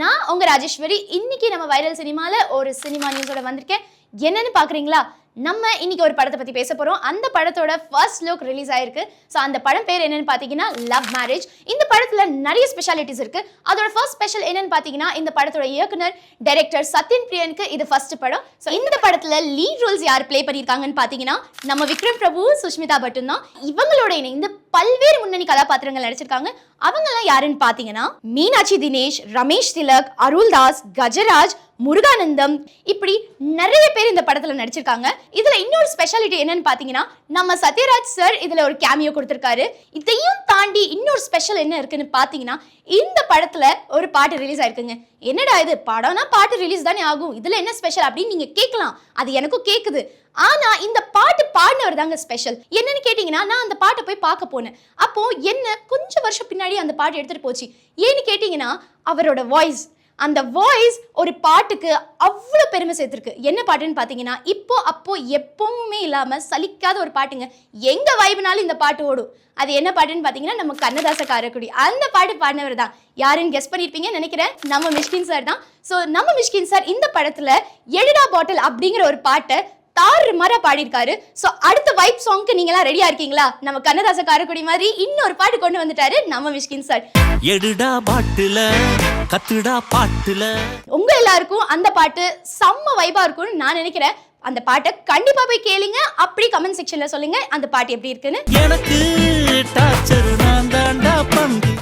நான் உங்க ராஜேஸ்வரி. இன்னைக்கு நம்ம வைரல் சினிமால ஒரு சினிமா நியூஸோட வந்திருக்கேன். என்னன்னு பாக்குறீங்களா? நம்ம இன்னைக்கு ஒரு படத்தை பத்தி பேச போறோம். அந்த படத்தோட ஃபர்ஸ்ட் லுக் ரிலீஸ் ஆயிருக்கு. சோ அந்த படம் பேர் என்னன்னு பாத்தீங்கன்னா லவ் மேரேஜ். இந்த படத்துல நிறைய ஸ்பெஷாலிட்டிஸ் இருக்கு. அதோட ஃபர்ஸ்ட் ஸ்பெஷல் என்னன்னு பாத்தீங்கன்னா இந்த படத்தோட இயக்குனர் டைரக்டர் சத்யன் பிரியனுக்கு இது ஃபர்ஸ்ட் படம். சோ இந்த படத்துல லீட் ரோல்ஸ் யார் ப்ளே பண்ணிருக்காங்கன்னு பாத்தீங்கன்னா நம்ம விக்ரம் பிரபு, சுஷ்மிதா பட்டன் தான். இவங்களோட இணைந்து பல்வேறு முன்னணி கதாபாத்திரங்கள் நடிச்சிருக்காங்க. அவங்க எல்லாம் யாருன்னு பாத்தீங்கன்னா மீனாட்சி தினேஷ், ரமேஷ் திலக், அருள்தாஸ், கஜராஜ், முருகானந்தம், இப்படி நிறைய பேர் இந்த படத்துல நடிச்சிருக்காங்க. இதுல இன்னொரு ஸ்பெஷாலிட்டி என்னன்னு பாத்தீங்கன்னா நம்ம சத்யராஜ் சார் இதுல ஒரு கேமியோ கொடுத்திருக்காரு. இதையும் தாண்டி இன்னொரு ஸ்பெஷல் என்ன இருக்குன்னு பாத்தீங்கன்னா இந்த படத்துல ஒரு பாட்டு ரிலீஸ் ஆயிருக்குங்க. என்னடா இது, படம்னா பாட்டு ரிலீஸ் தானே ஆகும், இதுல என்ன ஸ்பெஷல் அப்படின்னு நீங்க கேட்கலாம். அது எனக்கும் கேக்குது. ஆனா இந்த பாட்டு பாடினவர் தாங்க ஸ்பெஷல். என்னன்னு கேட்டீங்கன்னா நான் அந்த பாட்டை போய் பார்க்க போனேன். அப்போ என்ன கொஞ்சம் வருஷம் பின்னாடி அந்த பாட்டு எடுத்துட்டு போச்சு. ஏன்னு கேட்டீங்கன்னா அவரோட வாய்ஸ், அந்த வாய்ஸ் ஒரு பாட்டுக்கு அவ்வளோ பெருமை சேர்த்துருக்கு. என்ன பாட்டுன்னு பார்த்தீங்கன்னா இப்போ அப்போ எப்பவுமே இல்லாமல் சலிக்காத ஒரு பாட்டுங்க. எங்க வைப்னாலும் இந்த பாட்டு ஓடும். அது என்ன பாட்டுன்னு பார்த்தீங்கன்னா நம்ம கண்ணதாச காரக்குடி. அந்த பாட்டு பாடினவர் தான். யாருன்னு கெஸ் பண்ணியிருப்பீங்கன்னு நினைக்கிறேன். நம்ம மிஷ்கின் சார் தான். ஸோ நம்ம மிஷ்கின் சார் இந்த படத்தில் எடிடா பாட்டில் அப்படிங்கிற ஒரு பாட்டை தாறு மாற பாடியிருக்காரு. சோ அடுத்த வைப் சாங்க்கு நீங்கலாம் ரெடியா இருக்கீங்களா? நம்ம கண்ணதாச காரக்குடி மாதிரி இன்னொரு பாட்டு கொண்டு வந்துட்டாரு நம்ம மிஷ்கின் சார். எடுடா பாட்டுல கத்துடா பாட்டுல. உங்க எல்லாருக்கும் அந்த பாட்டு செம்ம வைபா இருக்கும்னு நான் நினைக்கிறேன். அந்த பாட்டை கண்டிப்பா போய் கேளுங்க. அப்படி கமெண்ட் செக்ஷன்ல சொல்லுங்க அந்த பாட்டு எப்படி இருக்குன்னு. எனக்கு டார்ச்சர் நான் தாண்டா பந்து.